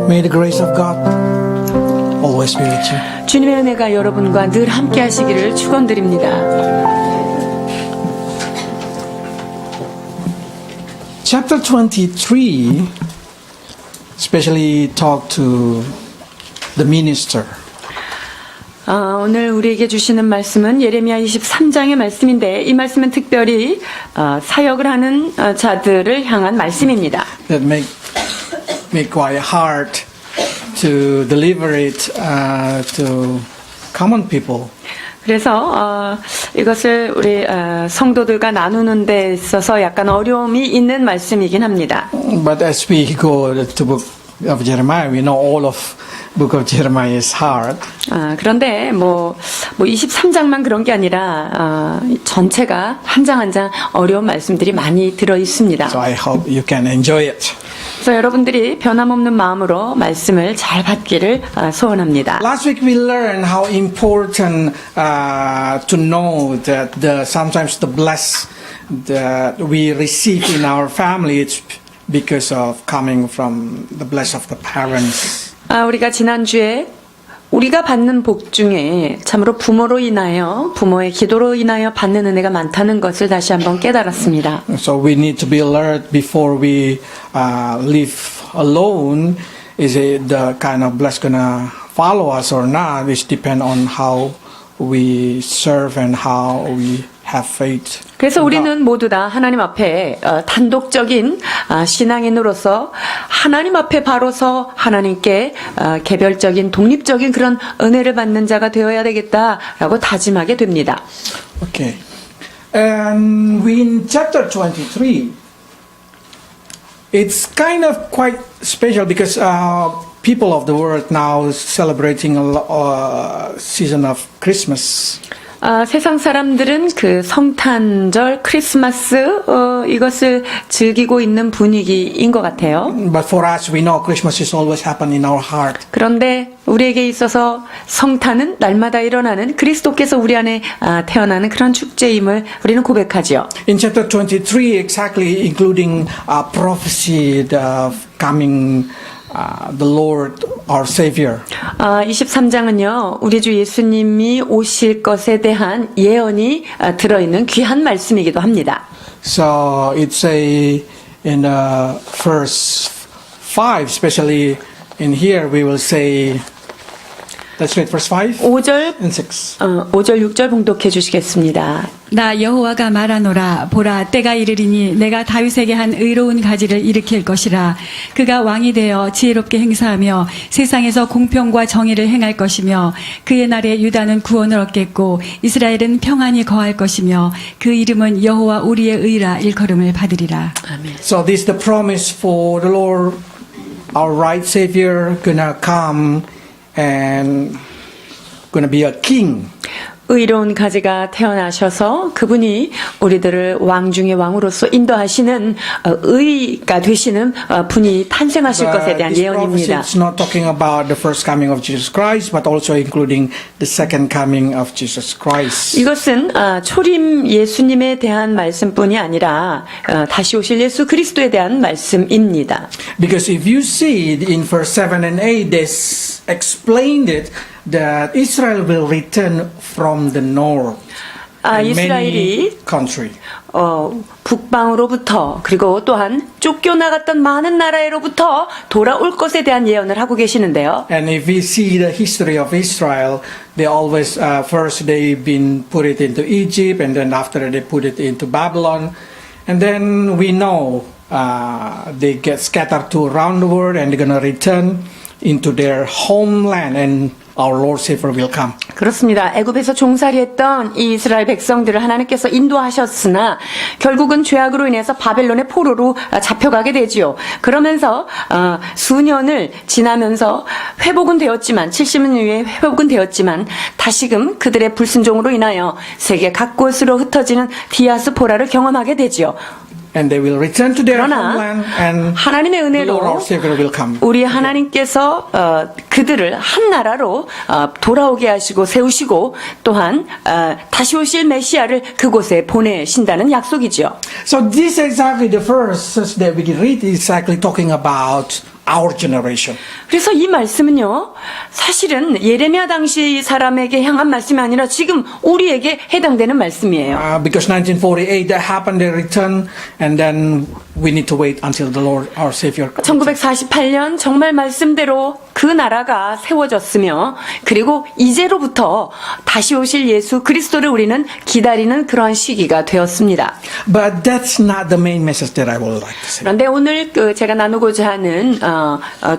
May the grace of God always be with you. 주님의 은혜가 여러분과 늘 함께 하시기를 축원드립니다. Chapter 23 especially talk to the minister. 오늘 우리에게 주시는 말씀은 예레미야 23장의 말씀인데 이 말씀은 특별히 사역을 하는 자들을 향한 말씀입니다. That make quite hard to deliver it to common people. 그래서 이것을 우리 성도들과 나누는 데 있어서 약간 어려움이 있는 말씀이긴 합니다. But as we go to book of Jeremiah, we know all of book of Jeremiah is hard. 그런데 뭐 23장만 그런 게 아니라 전체가 한 장 한 장 어려운 말씀들이 많이 들어 있습니다. So I hope you can enjoy it. 그래서 여러분들이 변함없는 마음으로 말씀을 잘 받기를 소원합니다. Last week we learned how important to know that sometimes the bless that we receive in our family it's because of coming from the bless of the parents. 우리가 지난주에 우리가 받는 복 중에 참으로 부모로 인하여 부모의 기도로 인하여 받는 은혜가 많다는 것을 다시 한번 깨달았습니다. So we need to be alert before we live alone. Is it the kind of bless gonna follow us or not? Which depend on how we serve and how we have faith. 그래서 우리는 모두 다 하나님 앞에 단독적인 신앙인으로서 하나님 앞에 바로서 하나님께 개별적인 독립적인 그런 은혜를 받는 자가 되어야 되겠다라고 다짐하게 됩니다. Okay. And we in chapter 23, it's kind of quite special because people of the world now celebrating a season of Christmas. 세상 사람들은 그 성탄절, 크리스마스 이것을 즐기고 있는 분위기인 것 같아요. But for us, we know Christmas is always happen in our heart. 그런데 우리에게 있어서 성탄은 날마다 일어나는 그리스도께서 우리 안에 태어나는 그런 축제임을 우리는 고백하죠. In chapter 23, exactly including prophecy of coming the Lord, our Savior. 23장은요, 우리 주 예수님이 오실 것에 대한 예언이 들어있는 귀한 말씀이기도 합니다. So it say in verse 5, especially in here, we will say, let's read verse 5 5절, and 6. 5절, 6절 봉독해 주시겠습니다. 나 여호와가 말하노라 보라 때가 이르리니 내가 다윗에게 한 의로운 가지를 일으킬 것이라 그가 왕이 되어 지혜롭게 행사하며 세상에서 공평과 정의를 행할 것이며 그의 날에 유다는 구원을 얻겠고 이스라엘은 평안히 거할 것이며 그 이름은 여호와 우리의 의라 일컬음을 받으리라. 아멘. So this is the promise for the Lord, our right Savior, gonna come and gonna be a king. 의로운 가지가 태어나셔서 그분이 우리들을 왕 중의 왕으로서 인도하시는 의가 되시는 분이 탄생하실 것에 대한 예언입니다. It's not talking about the first coming of Jesus Christ, but also including the second coming of Jesus Christ. 이것은 초림 예수님에 대한 말씀뿐이 아니라 다시 오실 예수 그리스도에 대한 말씀입니다. Because if you see in verse 7 and 8, they explained it that Israel will return from the north. in many 이스라엘이 country. 북방으로부터 그리고 또한 쫓겨나갔던 많은 나라로부터 돌아올 것에 대한 예언을 하고 계시는데요. And if we see the history of Israel, they always first they've been put it into Egypt, and then after they put it into Babylon, and then we know they get scattered to around the world, and they're gonna return into their homeland, and our Lord Savior will come. 그렇습니다. 애굽에서 종살이했던 이 이스라엘 백성들을 하나님께서 인도하셨으나 결국은 죄악으로 인해서 바벨론의 포로로 잡혀가게 되지요. 그러면서 수년을 지나면서 회복은 되었지만 70년 후에 회복은 되었지만 다시금 그들의 불순종으로 인하여 세계 각곳으로 흩어지는 디아스포라를 경험하게 되지요. And they will return to their 그러나 homeland, and 하나님의 the Lord our 은혜로 Savior will come. 우리 하나님께서 그들을 한 나라로 돌아오게 하시고 세우시고 또한 다시 오실 메시아를 그곳에 보내신다는 약속이죠. So this exactly the verses that we read is exactly talking about our generation. 그래서 이 말씀은요, 사실은 예레미야 당시 사람에게 향한 말씀이 아니라 지금 우리에게 해당되는 말씀이에요. Because 1948 that happened, they returned, and then we need to wait until the Lord, our Savior. 1948년 정말 말씀대로 그 나라가 세워졌으며, 그리고 이제로부터 다시 오실 예수 그리스도를 우리는 기다리는 그러한 시기가 되었습니다. But that's not the main message that I would like to say. 그런데 오늘 제가 나누고자 하는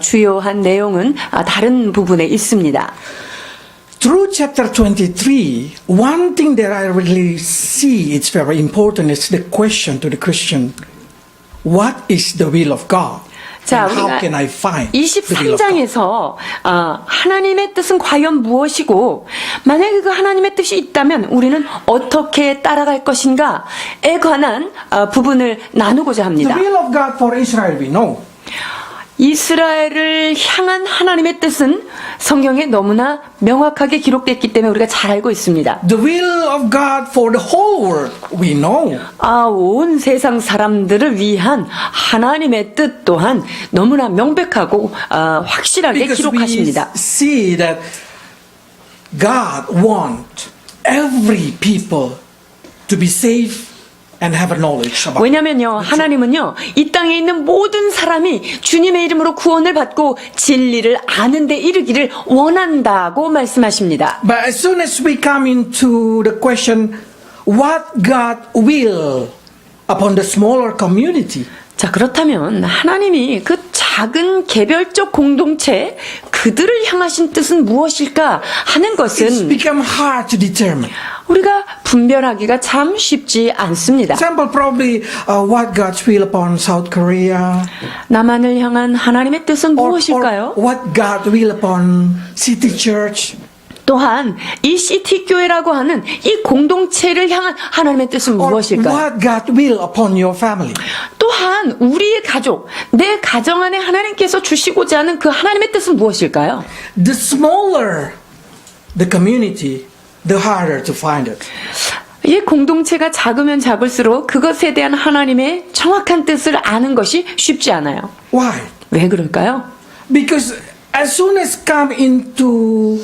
주요한 내용은 다른 부분에 있습니다. Through chapter 23, one thing that I really see it's very important is the question to the Christian, what is the will of God? 자, And how 우리가 can I find the will of God? 23장에서 하나님의 뜻은 과연 무엇이고, 만약에 그 하나님의 뜻이 있다면 우리는 어떻게 따라갈 것인가에 관한 부분을 나누고자 The 합니다. will of God for Israel we know. 이스라엘을 향한 하나님의 뜻은 성경에 너무나 명확하게 기록됐기 때문에 우리가 잘 알고 있습니다. The will of God for the whole world we know. 온 세상 사람들을 위한 하나님의 뜻 또한 너무나 명백하고 확실하게 Because we 기록하십니다. see that God wants every people to be saved and have a knowledge about. 왜냐면요, 하나님은요, 이 땅에 있는 모든 사람이 주님의 이름으로 구원을 받고 진리를 아는 데 이르기를 원한다고 말씀하십니다. But as soon as we come into the question, what God will upon the smaller community, 자, 그렇다면 하나님이 그 작은 개별적 공동체, 그들을 향하신 뜻은 무엇일까 하는 it's 것은 become hard to determine. 우리가 분별하기가 참 쉽지 않습니다. Example probably what God's will upon South Korea, 남한을 향한 하나님의 뜻은 or 무엇일까요? what God will upon City Church. 또한 이 시티 교회라고 하는 이 공동체를 향한 하나님의 뜻은 Or 무엇일까요? what God will upon your family. 또한 우리의 가족, 내 가정 안에 하나님께서 주시고자 하는 그 하나님의 뜻은 무엇일까요? The smaller the community, the harder to find it. 이 공동체가 작으면 작을수록 그것에 대한 하나님의 정확한 뜻을 아는 것이 쉽지 않아요. Why? 왜 그럴까요? Because as soon as come into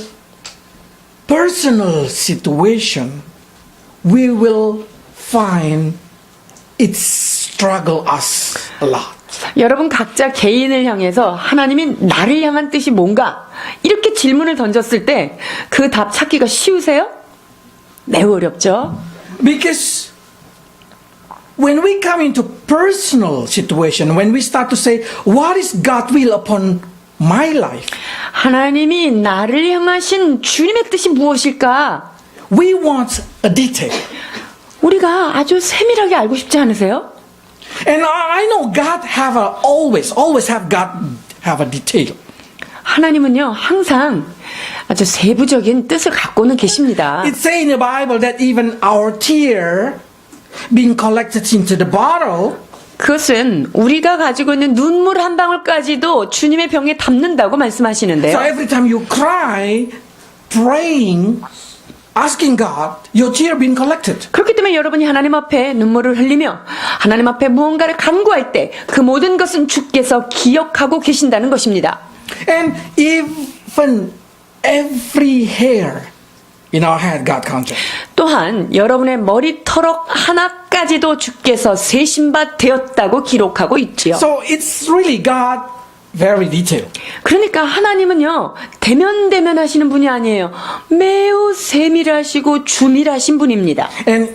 personal situation, we will find it struggle us a lot. 여러분 각자 개인을 향해서 하나님이 나를 향한 뜻이 뭔가 이렇게 질문을 던졌을 때 그 답 찾기가 쉬우세요? 매우 어렵죠. Because when we come into personal situation, when we start to say, what is God's will upon my life? 하나님이 나를 향하신 주님의 뜻이 무엇일까? We want a detail. 우리가 아주 세밀하게 알고 싶지 않으세요? And I know God have always have God have a detail. 하나님은요 항상 아주 세부적인 뜻을 갖고는 계십니다. It says in the Bible that even our tear being collected into the bottle, 그것은 우리가 가지고 있는 눈물 한 방울까지도 주님의 병에 담는다고 so 말씀하시는데요. every time you cry, praying, asking God, your tear being collected. 그렇기 때문에 여러분이 하나님 앞에 눈물을 흘리며 하나님 앞에 무언가를 간구할 때 그 모든 것은 주께서 기억하고 계신다는 것입니다. And even every hair in our head, God counted. 또한 여러분의 머리털럭 하나까지도 주께서 세신 바 되었다고 기록하고 있지요. So it's really God very detailed. 그러니까 하나님은요 대면대면 하시는 분이 아니에요. 매우 세밀하시고 주밀하신 분입니다. And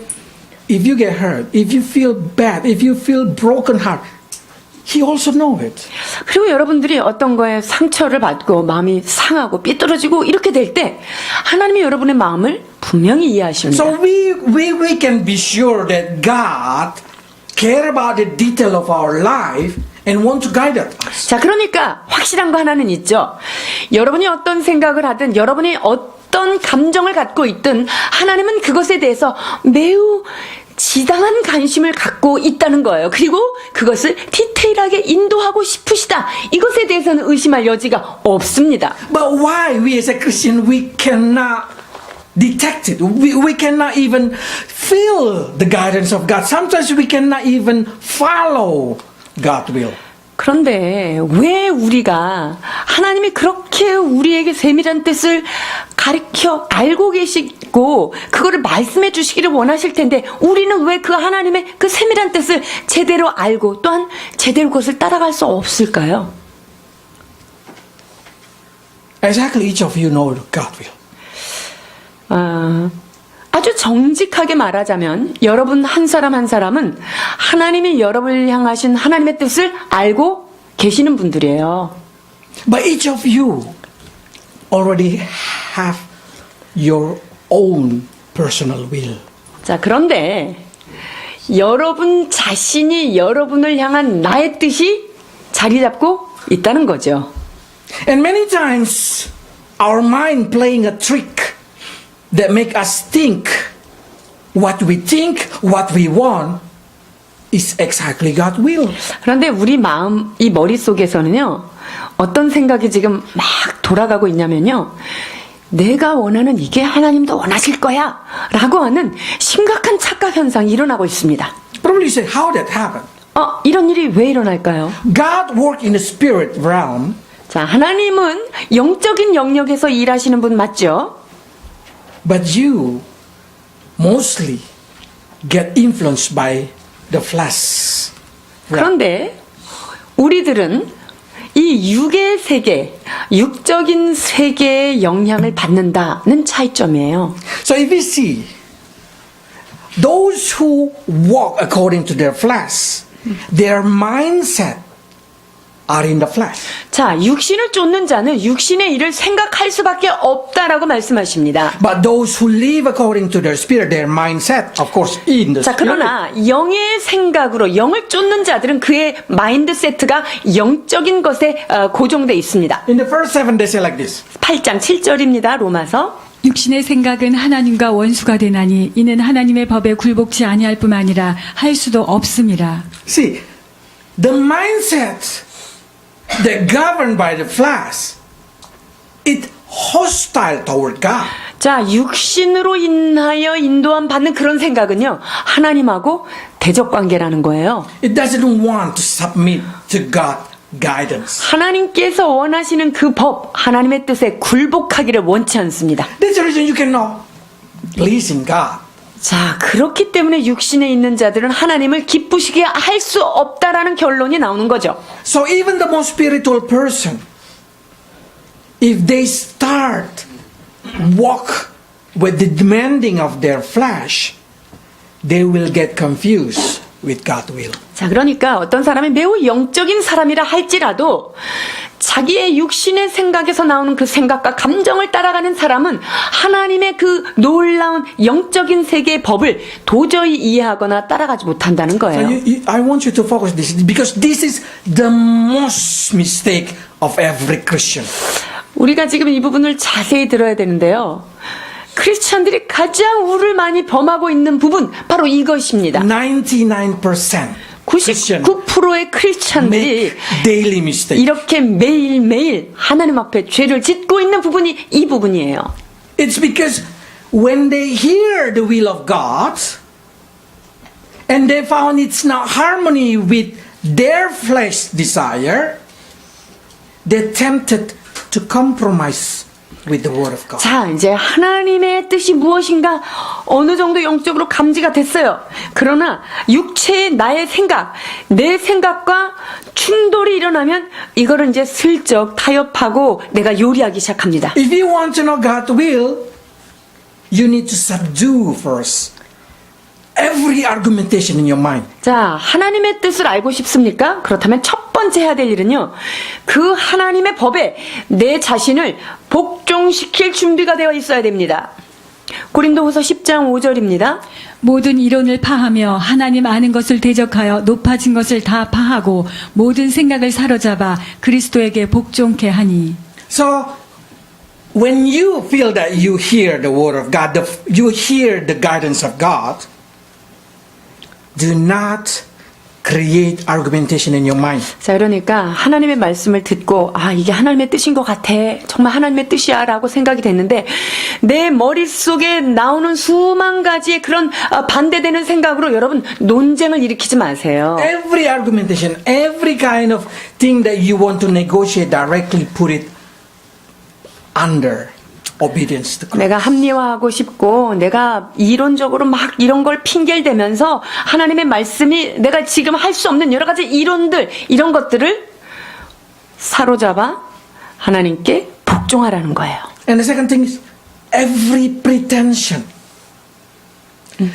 if you get hurt, if you feel bad, if you feel broken heart, He also knows it. 그리고 여러분들이 어떤 거에 상처를 받고 마음이 상하고 삐뚤어지고 이렇게 될 때 하나님이 여러분의 마음을 분명히 이해하십니다. So we can be sure that God care about the detail of our life and want to guide us. 자, 그러니까 확실한 거 하나는 있죠. 여러분이 어떤 생각을 하든 여러분이 어떤 감정을 갖고 있든 하나님은 그것에 대해서 매우 지당한 관심을 갖고 있다는 거예요. 그리고 그것을 디테일하게 인도하고 싶으시다. 이것에 대해서는 의심할 여지가 없습니다. But why we as a Christian we cannot detect it? We cannot even feel the guidance of God. Sometimes we cannot even follow God's will. 그런데 왜 우리가 하나님이 그렇게 우리에게 세밀한 뜻을 가르쳐 알고 계시고 그거를 말씀해 주시기를 원하실 텐데 우리는 왜 그 하나님의 그 세밀한 뜻을 제대로 알고 또한 제대로 그것을 따라갈 수 없을까요? Exactly, each of you know God will. 아주 정직하게 말하자면 여러분 한 사람 한 사람은 하나님이 여러분을 향하신 하나님의 뜻을 알고 계시는 분들이에요. But each of you already have your own personal will. 자, 그런데 여러분 자신이 여러분을 향한 나의 뜻이 자리 잡고 있다는 거죠. And many times our mind playing a trick that make us think, what we want is exactly God's will. 그런데 우리 마음, 이 머릿속에서는요, 어떤 생각이 지금 막 돌아가고 있냐면요, 내가 원하는 이게 하나님도 원하실 거야 라고 하는 심각한 착각 현상이 일어나고 있습니다. Probably say, how that happened? 이런 일이 왜 일어날까요? God worked in the spirit realm, 자, 하나님은 영적인 영역에서 일하시는 분 맞죠? but you mostly get influenced by the flesh. 그런데 우리들은 이 육의 세계, 육적인 세계의 영향을 받는다는 차이점이에요. So if we see those who walk according to their flesh, their mindset are in the flesh. 자, 육신을 쫓는 자는 육신의 일을 생각할 수밖에 없다라고 말씀하십니다. But those who live according to their spirit, their mindset, of course, in the 자, spirit. 그러나 영의 생각으로 영을 쫓는 자들은 그의 마인드세트가 영적인 것에 고정돼 있습니다. In the first 7 they say like this. 8장 7절입니다. 로마서. 육신의 생각은 하나님과 원수가 되나니 이는 하나님의 법에 굴복치 아니할 뿐 아니라 할 수도 없음이라. See, the mindset that governed by the flesh, it hostile toward God. 자, 육신으로 인하여 인도함 받는 그런 생각은요, 하나님하고 대적 관계라는 거예요. It doesn't want to submit to God's guidance. 하나님께서 원하시는 그 법, 하나님의 뜻에 굴복하기를 원치 않습니다. That's the reason you cannot pleasing God. 자, 그렇기 때문에 육신에 있는 자들은 하나님을 기쁘시게 할 수 없다라는 결론이 나오는 거죠. So even the most spiritual person, if they start walk with the demanding of their flesh, they will get confused with God's will. 자, 그러니까 어떤 사람이 매우 영적인 사람이라 할지라도 자기의 육신의 생각에서 나오는 그 생각과 감정을 따라가는 사람은 하나님의 그 놀라운 영적인 세계의 법을 도저히 이해하거나 따라가지 못한다는 So 거예요. I want you to focus this because this is the most mistake of every Christian. 우리가 지금 이 부분을 자세히 들어야 되는데요. 크리스찬들이 가장 우를 많이 범하고 있는 부분 바로 이것입니다. 99% Christian 99%의 크리스찬들이 make daily mistake. 이렇게 매일매일 하나님 앞에 죄를 짓고 있는 부분이 이 부분이에요. It's because when they hear the will of God and they found it's not harmony with their flesh desire, they're tempted to compromise with the word of God. 자, 이제 하나님의 뜻이 무엇인가 어느 정도 영적으로 감지가 됐어요. 그러나 육체의 나의 생각, 내 생각과 충돌이 일어나면 이거를 이제 슬쩍 타협하고 내가 요리하기 시작합니다. If you want to know God's will, you need to subdue first every argumentation in your mind. 자, 하나님의 뜻을 알고 싶습니까? 그렇다면 첫 번째 해야 될 일은요, 그 하나님의 법에 내 자신을 복종시킬 준비가 되어 있어야 됩니다. 고린도후서 10장 5절입니다. 모든 이론을 파하며 하나님 아는 것을 대적하여 높아진 것을 다 파하고 모든 생각을 사로잡아 그리스도에게 복종케 하니. So, when you feel that you hear the word of God, you hear the guidance of God, do not create argumentation in your mind. 자, 그러니까 하나님의 말씀을 듣고 아, 이게 하나님의 뜻인 것 같아. 정말 하나님의 뜻이야 라고 생각이 됐는데 내 머릿속에 나오는 수만 가지의 그런 반대되는 생각으로 여러분 논쟁을 일으키지 마세요. Every argumentation, every kind of thing that you want to negotiate directly, put it under obedience to Christ. 내가 합리화하고 싶고 내가 이론적으로 막 이런 걸 핑계를 대면서 하나님의 말씀이 내가 지금 할 수 없는 여러 가지 이론들 이런 것들을 사로잡아 하나님께 복종하라는 거예요. And the second thing is every pretension.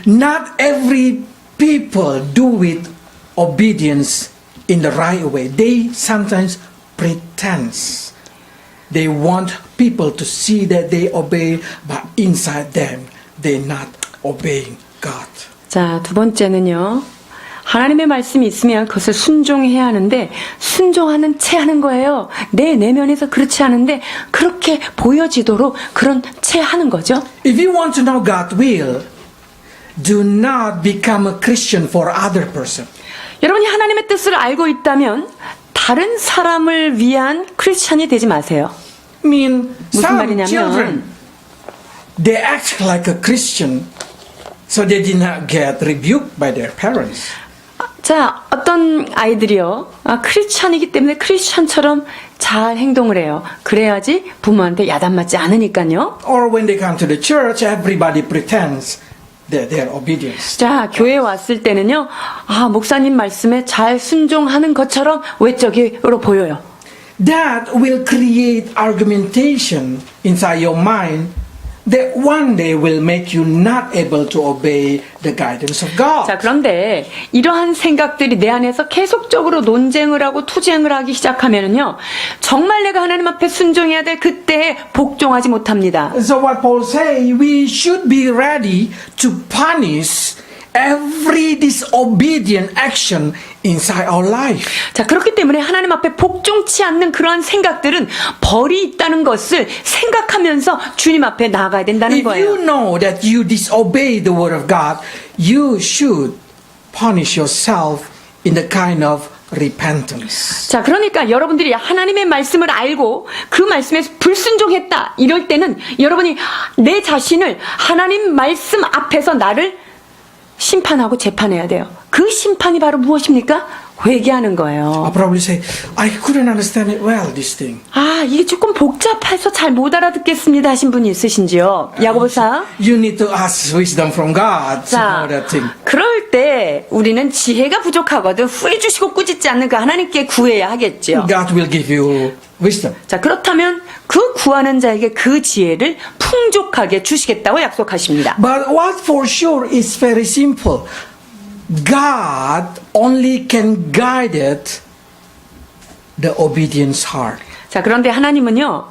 Not every people do with obedience in the right way. They sometimes pretend. They want people to see that they obey, but inside them, they're not obeying God. 자, 두 번째는요. 하나님의 말씀이 있으면 그것을 순종해야 하는데 순종하는 채 하는 거예요. 내 내면에서 그렇지 않은데 그렇게 보여지도록 그런 채 하는 거죠. If you want to know God's will, do not become a Christian for other person. 여러분이 하나님의 뜻을 알고 있다면 다른 사람을 위한 크리스찬이 되지 마세요. I mean, 무슨 some 말이냐면 children, they act like a Christian, so they did not get rebuked by their parents. 자, 어떤 아이들이요. 크리스찬이기 때문에 크리스찬처럼 잘 행동을 해요. 그래야지 부모한테 야단맞지 않으니까요. Or when they come to the church, everybody pretends that they're obedience. 자, 교회에 왔을 때는요. 아, 목사님 말씀에 잘 순종하는 것처럼 외적으로 보여요. That will create argumentation inside your mind that one day will make you not able to obey the guidance of God. 자, 그런데 이러한 생각들이 내 안에서 계속적으로 논쟁을 하고 투쟁을 하기 시작하면은요. 정말 내가 하나님 앞에 순종해야 될 그때에 복종하지 못합니다. So what Paul say, we should be ready to punish every disobedient action inside our life. 자, 그렇기 때문에 하나님 앞에 복종치 않는 그러한 생각들은 벌이 있다는 것을 생각하면서 주님 앞에 나아가야 된다는 If 거예요. you know that you disobey the word of God, you should punish yourself in the kind of repentance. 자, 그러니까 여러분들이 하나님의 말씀을 알고 그 말씀에 불순종했다 이럴 때는 여러분이 내 자신을 하나님 말씀 앞에서 나를 심판하고 재판해야 돼요. 그 심판이 바로 무엇입니까? 회개하는 거예요. I'll probably say, I couldn't understand it well, this thing. 아, 이게 조금 복잡해서 잘 못 알아듣겠습니다 하신 분이 있으신지요? 야고보사. You need to ask wisdom from God to 자, know that thing. 그럴 때 우리는 지혜가 부족하거든 후회 주시고 꾸짖지 않는 그 하나님께 구해야 하겠죠. God will give you wisdom. 자, 그렇다면 그 구하는 자에게 그 지혜를 풍족하게 주시겠다고 약속하십니다. But what for sure is very simple. God only can guide it the obedience heart. 자, 그런데 하나님은요,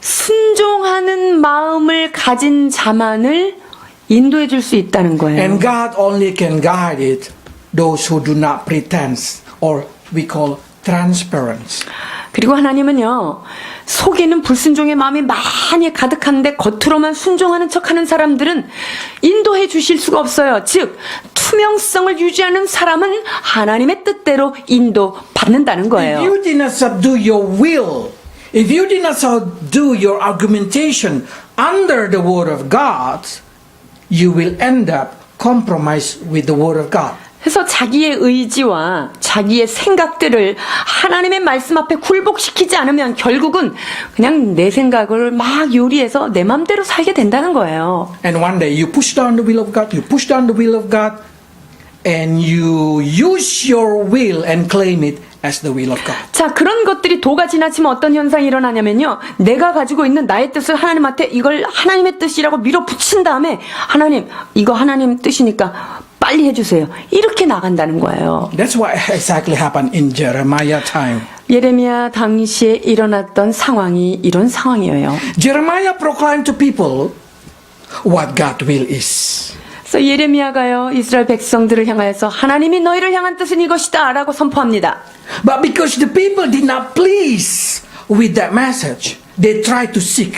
순종하는 마음을 가진 자만을 인도해 줄 수 있다는 거예요. And God only can guide it those who do not pretend, or we call transparent. 그리고 하나님은요, 속에는 불순종의 마음이 많이 가득한데 겉으로만 순종하는 척하는 사람들은 인도해 주실 수가 없어요. 즉, 투명성을 유지하는 사람은 하나님의 뜻대로 인도받는다는 If 거예요. you did not subdue your will, if you did not subdue your argumentation under the word of God, you will end up compromised with the word of God. 그래서 자기의 의지와 자기의 생각들을 하나님의 말씀 앞에 굴복시키지 않으면 결국은 그냥 내 생각을 막 요리해서 내 맘대로 살게 된다는 거예요. And one day you push down the will of God, you push down the will of God, and you use your will and claim it as the will of God. 자, 그런 것들이 도가 지나치면 어떤 현상이 일어나냐면요. 내가 가지고 있는 나의 뜻을 하나님한테 이걸 하나님의 뜻이라고 밀어붙인 다음에 하나님, 이거 하나님 뜻이니까 빨리 해주세요. 이렇게 나간다는 거예요. That's what exactly happened in Jeremiah time. 예레미야 당시에 일어났던 상황이 이런 상황이에요. Jeremiah proclaimed to people what God's will is. 그래서 예레미야가요, 이스라엘 백성들을 향하여서 하나님이 너희를 향한 뜻은 이것이다 라고 선포합니다. But because the people did not please with that message, they tried to seek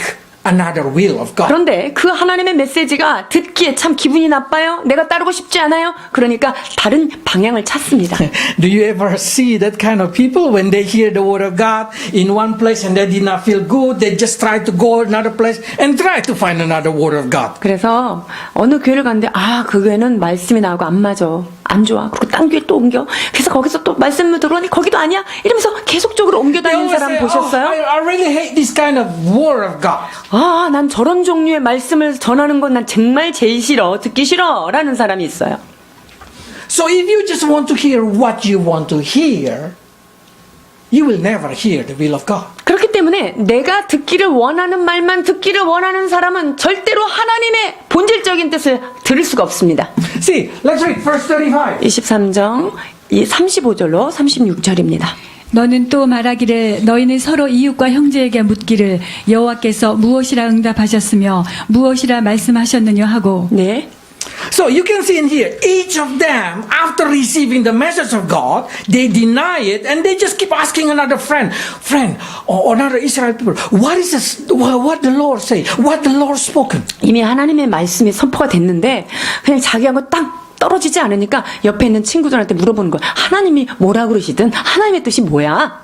another will of God. 그런데 그 하나님의 메시지가 듣기에 참 기분이 나빠요. 내가 따르고 싶지 않아요. 그러니까 다른 방향을 찾습니다. Do you ever see that kind of people when they hear the word of God in one place and they did not feel good, they just try to go another place and try to find another word of God? 그래서 어느 교회를 갔는데 그 교회는 말씀이 나오고 안 맞아. 안 좋아. 그리고 딴 교회 또 옮겨. 그래서 거기서 또 말씀을 들어오니 거기도 아니야. 이러면서 계속적으로 옮겨 They 다니는 always 사람 say, 보셨어요? I really hate this kind of word of God. 난 저런 종류의 말씀을 전하는 건 난 정말 제일 싫어. 듣기 싫어. 라는 사람이 있어요. So if you just want to hear what you want to hear, you will never hear the will of God. 그렇기 때문에 내가 듣기를 원하는 말만 듣기를 원하는 사람은 절대로 하나님의 본질적인 뜻을 들을 수가 없습니다. See, let's read verse 35. 23장 35절로 36절입니다. 너는 또 말하기를 너희는 서로 이웃과 형제에게 묻기를 여호와께서 무엇이라 응답하셨으며 무엇이라 말씀하셨느냐 하고 네. So you can see in here, each of them, after receiving the message of God, they deny it and they just keep asking another friend, or another Israel people, what is this, what the Lord say, what the Lord spoken? 이미 하나님의 말씀이 선포가 됐는데 그냥 자기하고 딱 떨어지지 않으니까 옆에 있는 친구들한테 물어보는 거야. 하나님이 뭐라 그러시든 하나님의 뜻이 뭐야?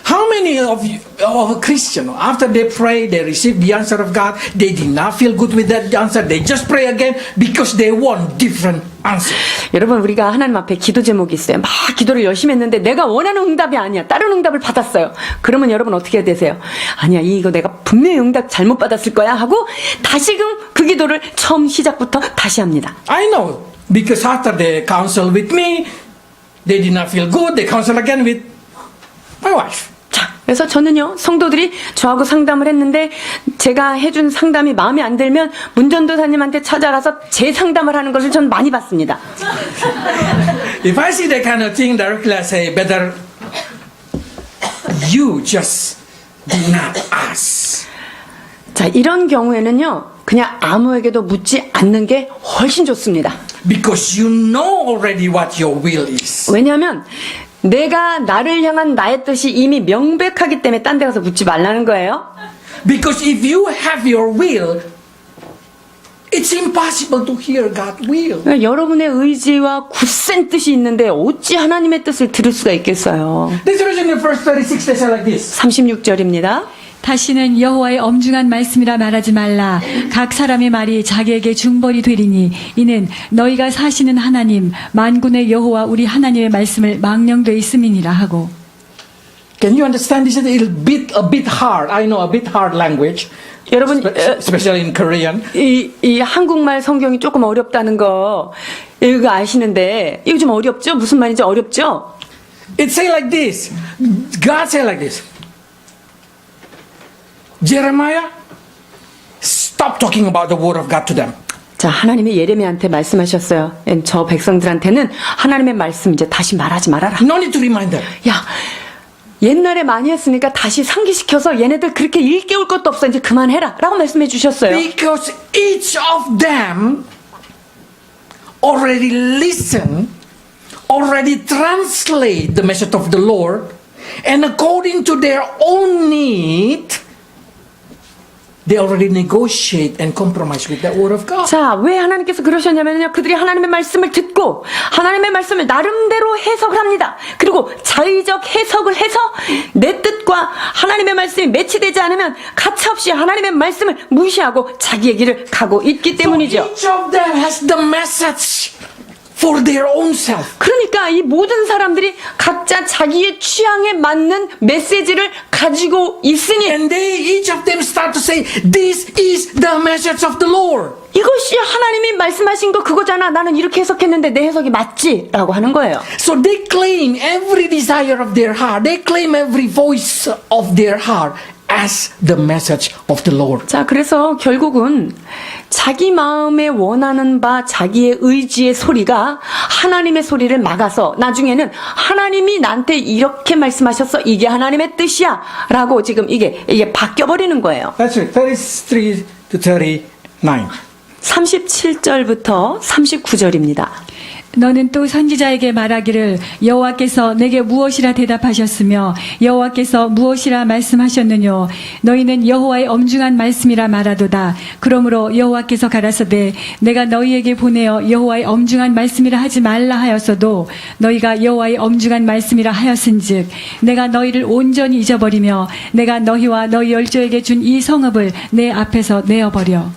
How many of you, of a Christian, after they pray, they receive the answer of God, they did not feel good with that answer, they just pray again because they want different answer. 여러분 우리가 하나님 앞에 기도 제목이 있어요. 막 기도를 열심히 했는데 내가 원하는 응답이 아니야. 다른 응답을 받았어요. 그러면 여러분 어떻게 해야 되세요? 아니야 이거 내가 분명히 응답 잘못 받았을 거야 하고 다시금 그 기도를 처음 시작부터 다시 합니다. I know, because after they counsel with me, they did not feel good, they counsel again with my wife. 자, 그래서 저는요 성도들이 저하고 상담을 했는데 제가 해준 상담이 마음에 안 들면 문전도사님한테 찾아가서 재상담을 하는 것을 전 많이 봤습니다. If I see that kind of thing directly, I say, better you just do not ask. 자, 이런 경우에는요 그냥 아무에게도 묻지 않는 게 훨씬 좋습니다. Because you know already what your will is. 왜냐하면 내가 나를 향한 나의 뜻이 이미 명백하기 때문에 딴 데 가서 묻지 말라는 거예요. Because if you have your will, it's impossible to hear God's will. 그러니까 여러분의 의지와 굳센 뜻이 있는데 어찌 하나님의 뜻을 들을 수가 있겠어요. This version in verse 36 they say like this. 36절입니다. 다시는 여호와의 엄중한 말씀이라 말하지 말라. 각 사람의 말이 자기에게 중벌이 되리니 이는 너희가 사시는 하나님 만군의 여호와 우리 하나님의 말씀을 망령되이 쓰민이라 하고. Can you understand this? It's a bit hard. I know a bit hard language. 여러분 Especially in Korean. 이 한국말 성경이 조금 어렵다는 거 이거 아시는데 이거 좀 어렵죠? 무슨 말인지 어렵죠? It say like this. God say like this. Jeremiah, stop talking about the word of God to them. 자, 하나님이 예레미야한테 말씀하셨어요. 저 백성들한테는 하나님의 말씀 이제 다시 말하지 말아라. No need to remind them. 야, 옛날에 많이 했으니까 다시 상기시켜서 얘네들 그렇게 일깨울 것도 없어. 이제 그만해라. 라고 말씀해 주셨어요. Because each of them already listen, already translate the message of the Lord, and according to their own need, they already negotiate and compromise with the word of God. 자, 왜 하나님께서 그러셨냐면요. 그들이 하나님의 말씀을 듣고 하나님의 말씀을 나름대로 해석을 합니다. 그리고 자의적 해석을 해서 내 뜻과 하나님의 말씀이 매치되지 않으면 가차없이 하나님의 말씀을 무시하고 자기의 길을 가고 있기 때문이죠. So each of them has the message for their own self. 그러니까 이 모든 사람들이 각자 자기의 취향에 맞는 메시지를 가지고 있으니 And each of them start to say, this is the message of the Lord. 이것이 하나님이 말씀하신 거 그거잖아. 나는 이렇게 해석했는데 내 해석이 맞지? 라고 하는 거예요. So they claim every desire of their heart. They claim every voice of their heart as the message of the Lord. 자, 그래서 결국은 자기 마음에 원하는 바 자기의 의지의 소리가 하나님의 소리를 막아서 나중에는 하나님이 나한테 이렇게 말씀하셨어. 이게 하나님의 뜻이야. 라고 지금 이게 바뀌어버리는 거예요. That's it. 33 to 39. 37절부터 39절입니다. 너는 또 선지자에게 말하기를 여호와께서 내게 무엇이라 대답하셨으며 여호와께서 무엇이라 말씀하셨느뇨 너희는 여호와의 엄중한 말씀이라 말하도다. 그러므로 여호와께서 가라사대 내가 너희에게 보내어 여호와의 엄중한 말씀이라 하지 말라 하였어도 너희가 여호와의 엄중한 말씀이라 하였은즉 내가 너희를 온전히 잊어버리며 내가 너희와 너희 열조에게 준 이 성읍을 내 앞에서 내어버려.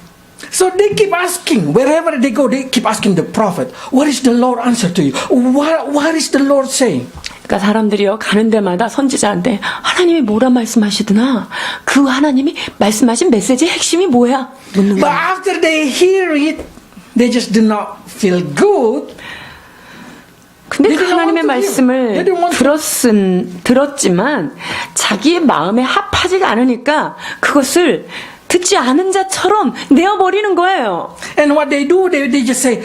So they keep asking, wherever they go, they keep asking the prophet, what is the Lord answer to you? What is the Lord saying? 그러니까 사람들이요 가는 데마다 선지자한테 하나님이 뭐라 말씀하시드나 그 하나님이 말씀하신 메시지의 핵심이 뭐야 묻는 But 거야. after they hear it, they just do not feel good. 근데 They 그 didn't 하나님의 want to hear. They 말씀을 didn't want to- 들었지만 자기의 마음에 합하지가 않으니까 그것을 듣지 않은 자처럼 내어버리는 거예요. And what they do, they just say,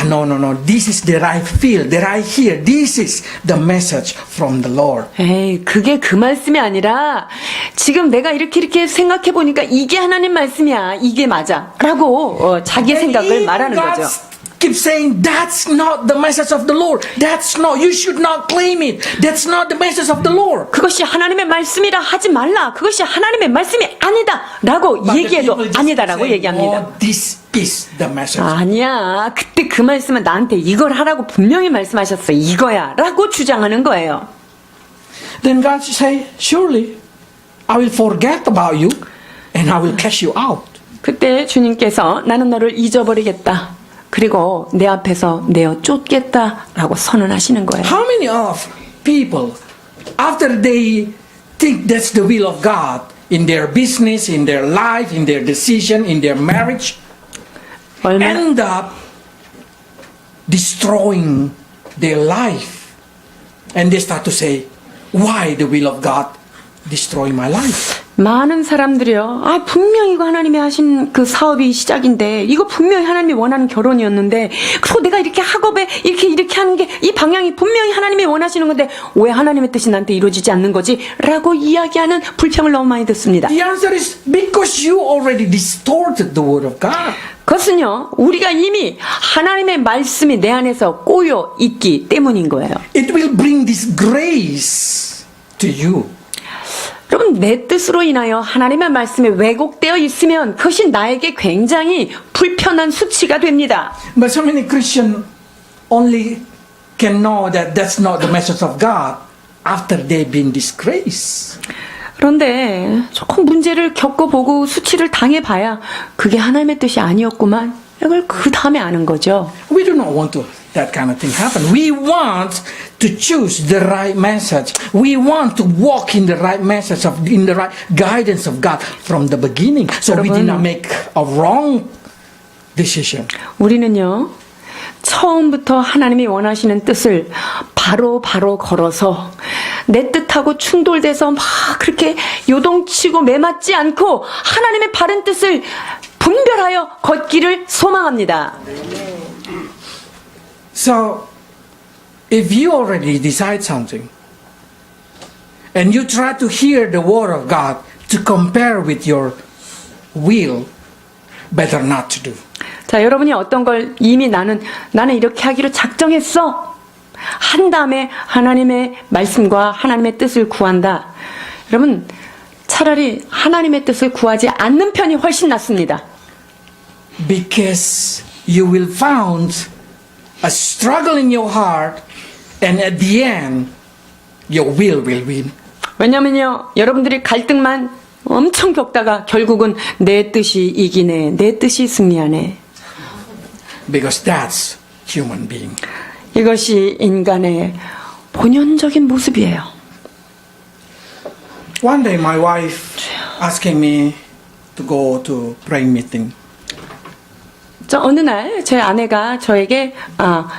no, this is that I feel, that I hear. This is the message from the Lord. 에이, 그게 그 말씀이 아니라 지금 내가 이렇게 생각해 보니까 이게 하나님 말씀이야. 이게 맞아. 라고 자기의 And 생각을 even 말하는 God 거죠. keeps saying, that's not the message of the Lord. You should not claim it. That's not the message of the Lord. 그것이 하나님의 말씀이라 하지 말라. 그것이 하나님의 말씀이 아니다. 라고 But the 얘기해도 people just 아니다라고 say, 얘기합니다. "Oh, this is the message. 아니야. 그때 그 말씀은 나한테 이걸 하라고 분명히 말씀하셨어. 이거야. 라고 주장하는 거예요. Then God say, surely I will forget about you and I will cast you out. 그때 주님께서 나는 너를 잊어버리겠다. 그리고 내 앞에서 내어 쫓겠다라고 선언하시는 거예요. How many of people, after they think that's the will of God in their business, in their life, in their decision, in their marriage, 얼마나 end up destroying their life? And they start to say, why the will of God destroy my life? 많은 사람들이요. 분명히 이거 하나님이 하신 그 사업이 시작인데 이거 분명히 하나님이 원하는 결혼이었는데 그리고 내가 이렇게 학업에 이렇게 하는 게 이 방향이 분명히 하나님이 원하시는 건데 왜 하나님의 뜻이 나한테 이루어지지 않는 거지? 라고 이야기하는 불평을 너무 많이 듣습니다. The answer is because you already distorted the word of God. 그것은요. 우리가 이미 하나님의 말씀이 내 안에서 꼬여 있기 때문인 거예요. It will bring disgrace to you. 여러분 내 뜻으로 인하여 하나님의 말씀이 왜곡되어 있으면 그것이 나에게 굉장히 불편한 수치가 됩니다. But so many Christians only can know that that's not the message of God after they've been disgraced. 그런데 조금 문제를 겪어보고 수치를 당해봐야 그게 하나님의 뜻이 아니었구만. 이걸 그 다음에 아는 거죠. We do not want to that kind of thing happen. We want to choose the right message. We want to walk in the right message in the right guidance of God from the beginning. So we did not make a wrong decision. 우리는요. 처음부터 하나님이 원하시는 뜻을 바로 걸어서 내 뜻하고 충돌돼서 막 그렇게 요동치고 매맞지 않고 하나님의 바른 뜻을 분별하여 걷기를 소망합니다. So if you already decide something and you try to hear the word of God to compare with your will, better not to do. 자, 여러분이 어떤 걸 이미 나는 이렇게 하기로 작정했어. 한 다음에 하나님의 말씀과 하나님의 뜻을 구한다. 여러분, 차라리 하나님의 뜻을 구하지 않는 편이 훨씬 낫습니다. Because you will find a struggle in your heart and at the end your will win. 왜냐면요, 여러분들이 갈등만 엄청 겪다가 결국은 내 뜻이 이기네, 내 뜻이 승리하네. Because that's human being. 이것이 인간의 본연적인 모습이에요. One day my wife asking me to go to praying meeting. 어느 날 제 아내가 저에게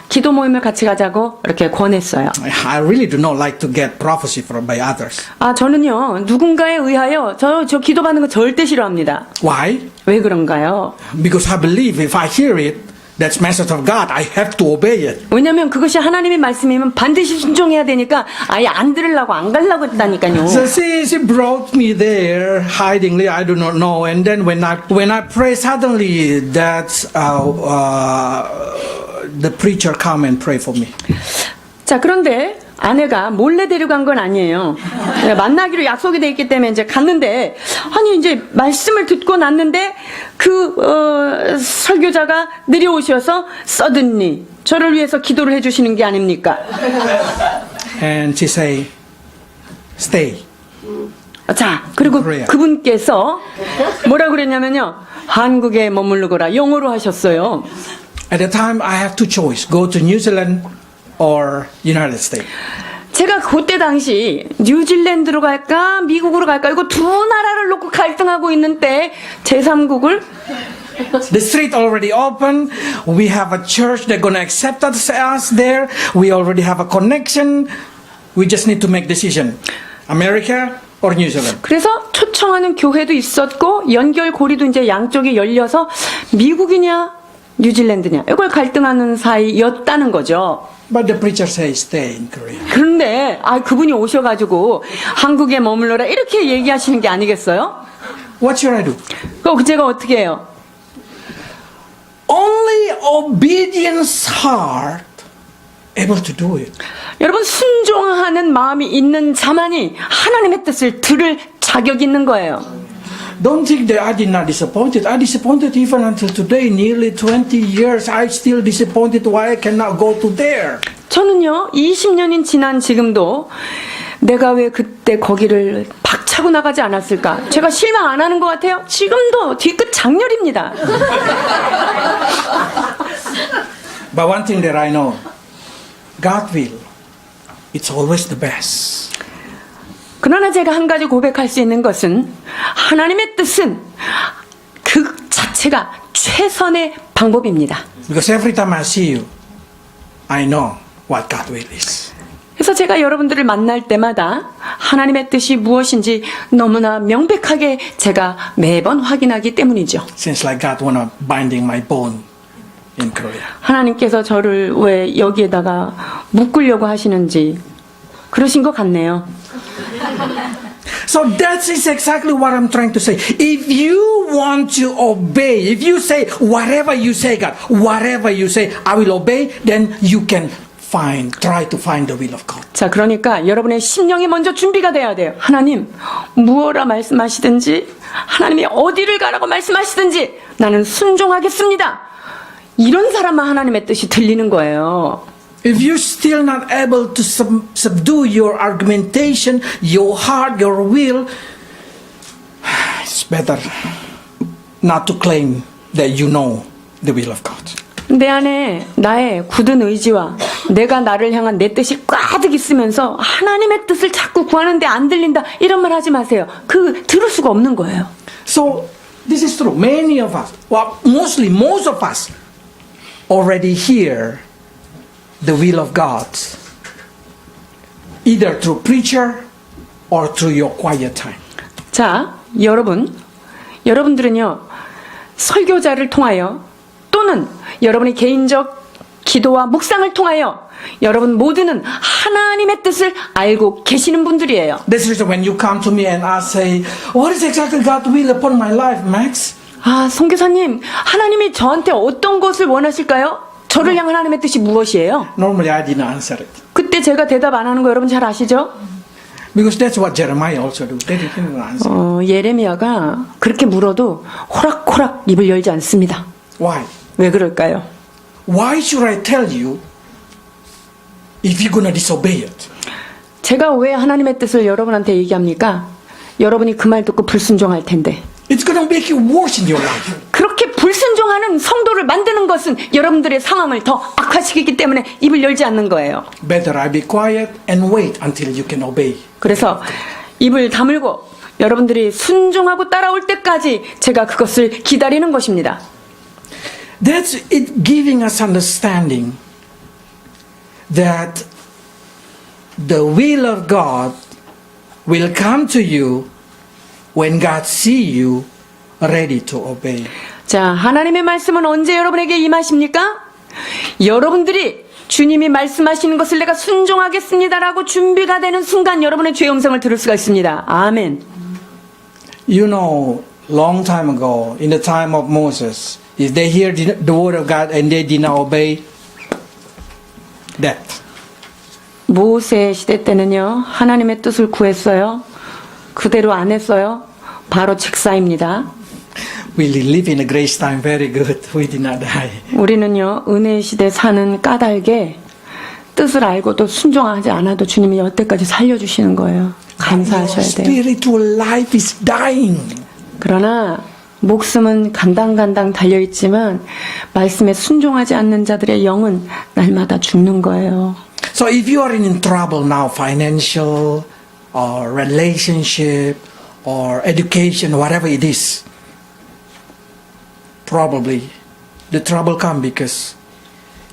기도 모임을 같이 가자고 이렇게 권했어요. I really do not like to get prophecy by others. 저는요 누군가에 의하여 저 기도받는 거 절대 싫어합니다. Why? 왜 그런가요? Because I believe if I hear it, that's message of God. I have to obey it. 왜냐면 그것이 하나님의 말씀이면 반드시 순종해야 되니까 아예 안 들으려고 안 가려고 했다니까요. So she brought me there hidingly. I do not know. And then when I pray, suddenly that the preacher come and pray for me. 자, 그런데 아내가 몰래 데려간 건 아니에요. 만나기로 약속이 돼 있기 때문에 이제 갔는데, 아니, 이제 말씀을 듣고 났는데, 설교자가 내려오셔서 suddenly 저를 위해서 기도를 해주시는 게 아닙니까? And she say, stay. 자, 그리고 그래요. 그분께서 뭐라 그랬냐면요. 한국에 머무르거라. 영어로 하셨어요. At the time, I have two choice: go to New Zealand or United States. 제가 그때 당시 뉴질랜드로 갈까 미국으로 갈까 이거 두 나라를 놓고 갈등하고 있는 때 제3국을 The street already open. We have a church that's gonna accept us there. We already have a connection. We just need to make decision: America or New Zealand. 그래서 초청하는 교회도 있었고 연결고리도 이제 양쪽이 열려서 미국이냐 뉴질랜드냐 이걸 갈등하는 사이였다는 거죠. But the preacher says, stay in Korea. 그런데 그분이 오셔가지고 한국에 머물러라 이렇게 얘기하시는 게 아니겠어요? What should I do? 그럼 제가 어떻게 해요? Only obedience heart able to do it. 여러분 순종하는 마음이 있는 자만이 하나님의 뜻을 들을 자격이 있는 거예요. Don't think that I did not disappointed. I disappointed even until today. Nearly 20 years, I still disappointed why I cannot go to there. 저는요 20년이 지난 지금도 내가 왜 그때 거기를 박차고 나가지 않았을까? 제가 실망 안 하는 것 같아요. 지금도 뒤끝 장렬입니다. But one thing that I know, God will. It's always the best. 그러나 제가 한 가지 고백할 수 있는 것은 하나님의 뜻은 그 자체가 최선의 방법입니다. Because every time I see you, I know what God will is. 그래서 제가 여러분들을 만날 때마다 하나님의 뜻이 무엇인지 너무나 명백하게 제가 매번 확인하기 때문이죠. Seems like God wanna binding my bone in Korea. 하나님께서 저를 왜 여기에다가 묶으려고 하시는지 그러신 것 같네요. So that is exactly what I'm trying to say. If you want to obey, if you say whatever you say, God, whatever you say, I will obey, then you can try to find the will of God. 자, 그러니까 여러분의 심령이 먼저 준비가 돼야 돼요. 하나님, 무엇라 말씀하시든지, 하나님이 어디를 가라고 말씀하시든지, 나는 순종하겠습니다. 이런 사람만 하나님의 뜻이 들리는 거예요. If you're still not able to subdue your argumentation, your heart, your will, it's better not to claim that you know the will of God. 내 안에 나의 굳은 의지와 내가 나를 향한 내 뜻이 가득 있으면서 하나님의 뜻을 자꾸 구하는데 안 들린다 이런 말 하지 마세요. 들을 수가 없는 거예요. So this is true. Many of us, well, mostly most of us, already hear the will of God, either through preacher or through your quiet time. 자, 여러분들은요 설교자를 통하여 또는 여러분의 개인적 기도와 묵상을 통하여 여러분 모두는 하나님의 뜻을 알고 계시는 분들이에요. This is when you come to me and I say, what is exactly God's will upon my life, Max? 선교사님, 하나님이 저한테 어떤 것을 원하실까요? 저를 향한 하나님의 뜻이 무엇이에요? Normally I didn't answer it. 그때 제가 대답 안 하는 거 여러분 잘 아시죠? Because that's what Jeremiah also do. They didn't answer. 예레미야가 그렇게 물어도 호락호락 입을 열지 않습니다. Why? 왜 그럴까요? Why should I tell you if you're gonna disobey it? 제가 왜 하나님의 뜻을 여러분한테 얘기합니까? 여러분이 그 말 듣고 불순종할 텐데. It's gonna make you worse in your life. 그렇게 불순종하는 성도를 만드는 것은 여러분들의 상황을 더 악화시키기 때문에 입을 열지 않는 거예요. Better I be quiet and wait until you can obey. 그래서 입을 다물고 여러분들이 순종하고 따라올 때까지 제가 그것을 기다리는 것입니다. That's it giving us understanding that the will of God will come to you when God see you ready to obey. 자, 하나님의 말씀은 언제 여러분에게 임하십니까? 여러분들이 주님이 말씀하시는 것을 내가 순종하겠습니다라고 준비가 되는 순간 여러분의 죄 음성을 들을 수가 있습니다. 아멘. You know, long time ago, in the time of Moses, if they hear the word of God and they did not obey, that. 모세 시대 때는요, 하나님의 뜻을 구했어요. 그대로 안 했어요. 바로 직사입니다. We live in a grace time, very good. We did not die. 우리는요, 은혜 시대 사는 까닭에 뜻을 알고도 순종하지 않아도 주님이 여태까지 살려주시는 거예요. 감사하셔야 Your 돼요. spiritual life is dying. 그러나 목숨은 간당간당 달려있지만 말씀에 순종하지 않는 자들의 영은 날마다 죽는 거예요. So if you are in trouble now, financial or relationship or education, whatever it is, probably the trouble come because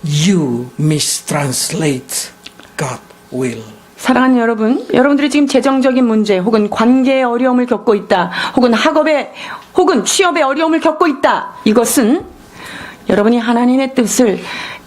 you mistranslate God's will. 사랑하는 여러분, 여러분들이 지금 재정적인 문제 혹은 관계의 어려움을 겪고 있다, 혹은 학업의 혹은 취업의 어려움을 겪고 있다. 이것은 여러분이 하나님의 뜻을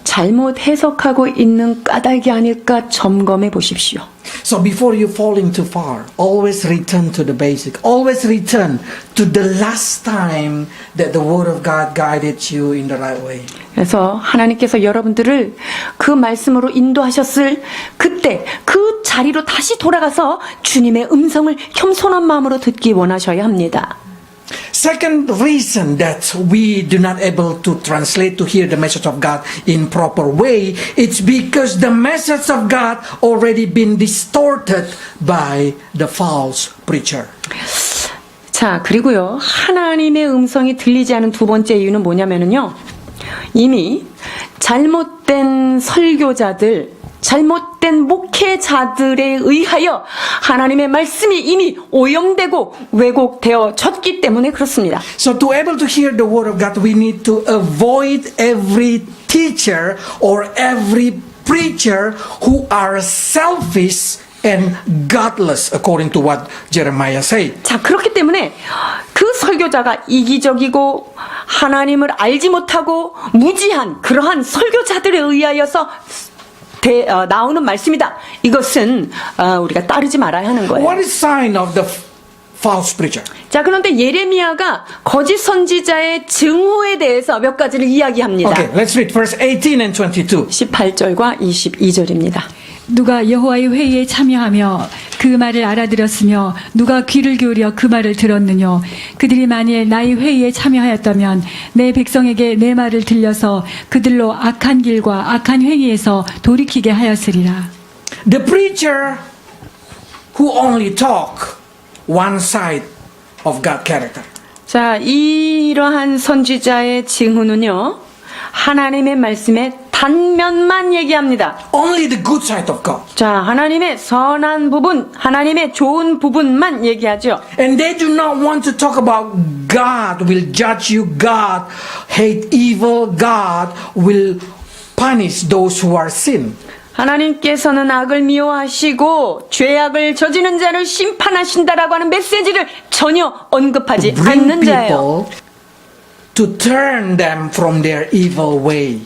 잘못 해석하고 있는 까닭이 아닐까 점검해 보십시오. So before you falling too far, always return to the basic. Always return to the last time that the Word of God guided you in the right way. 그래서 하나님께서 여러분들을 그 말씀으로 인도하셨을 그때 그 자리로 다시 돌아가서 주님의 음성을 겸손한 마음으로 듣기 원하셔야 합니다. Second reason that we do not able to translate to hear the message of God in proper way, it's because the message of God already been distorted by the false preacher. 자, 그리고요, 하나님의 음성이 들리지 않은 두 번째 이유는 뭐냐면요, 이미 잘못된 설교자들, 잘못된 목회자들에 의하여 하나님의 말씀이 이미 오염되고 왜곡되어졌기 때문에 그렇습니다. So to able to hear the word of God, we need to avoid every teacher or every preacher who are selfish and godless, according to what Jeremiah said. 자, 그렇기 때문에 그 설교자가 이기적이고 하나님을 알지 못하고 무지한 그러한 설교자들에 의하여서 나오는 말씀이다. 이것은 우리가 따르지 말아야 하는 거예요. What is sign of the false preacher? 자, 그런데 예레미야가 거짓 선지자의 증오에 대해서 몇 가지를 이야기합니다. Okay, let's read verse 18 and 22. 18절과 22절입니다. 누가 여호와의 회의에 참여하며 그 말을 알아들었으며 누가 귀를 기울여 그 말을 들었느뇨. 그들이 만일 나의 회의에 참여하였다면 내 백성에게 내 말을 들려서 그들로 악한 길과 악한 행위에서 돌이키게 하였으리라. The preacher who only talk one side of God's character. 자, 이러한 선지자의 증오는요, 하나님의 말씀의 단면만 얘기합니다. Only the good side of God. 자, 하나님의 선한 부분, 하나님의 좋은 부분만 얘기하죠. And they do not want to talk about God will judge you, God hate evil, God will punish those who are sin. 하나님께서는 악을 미워하시고 죄악을 저지른 자를 심판하신다라고 하는 메시지를 전혀 언급하지 Bring 않는 자예요. people to turn them from their evil way.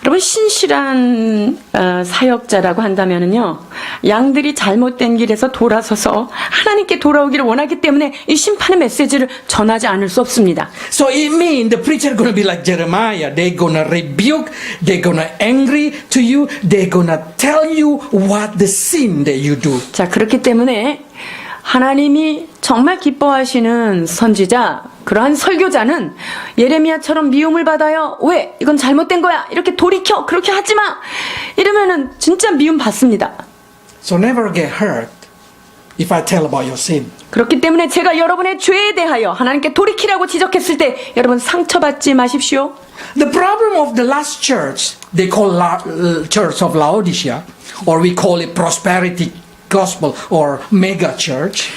여러분, 신실한 사역자라고 한다면은요, 양들이 잘못된 길에서 돌아서서 하나님께 돌아오기를 원하기 때문에 이 심판의 메시지를 전하지 않을 수 없습니다. So it means the preacher gonna be like Jeremiah. They're gonna rebuke, they're gonna angry to you, they're gonna tell you what the sin that you do. 자, 그렇기 때문에 하나님이 정말 기뻐하시는 선지자, 그러한 설교자는 예레미야처럼 미움을 받아요. 왜? 이건 잘못된 거야. 이렇게 돌이켜. 그렇게 하지 마. 이러면은 진짜 미움 받습니다. So never get hurt if I tell about your sin. 그렇기 때문에 제가 여러분의 죄에 대하여 하나님께 돌이키라고 지적했을 때 여러분 상처받지 마십시오. The problem of the last church, they call Church of Laodicea, or we call it Prosperity Gospel or Mega Church.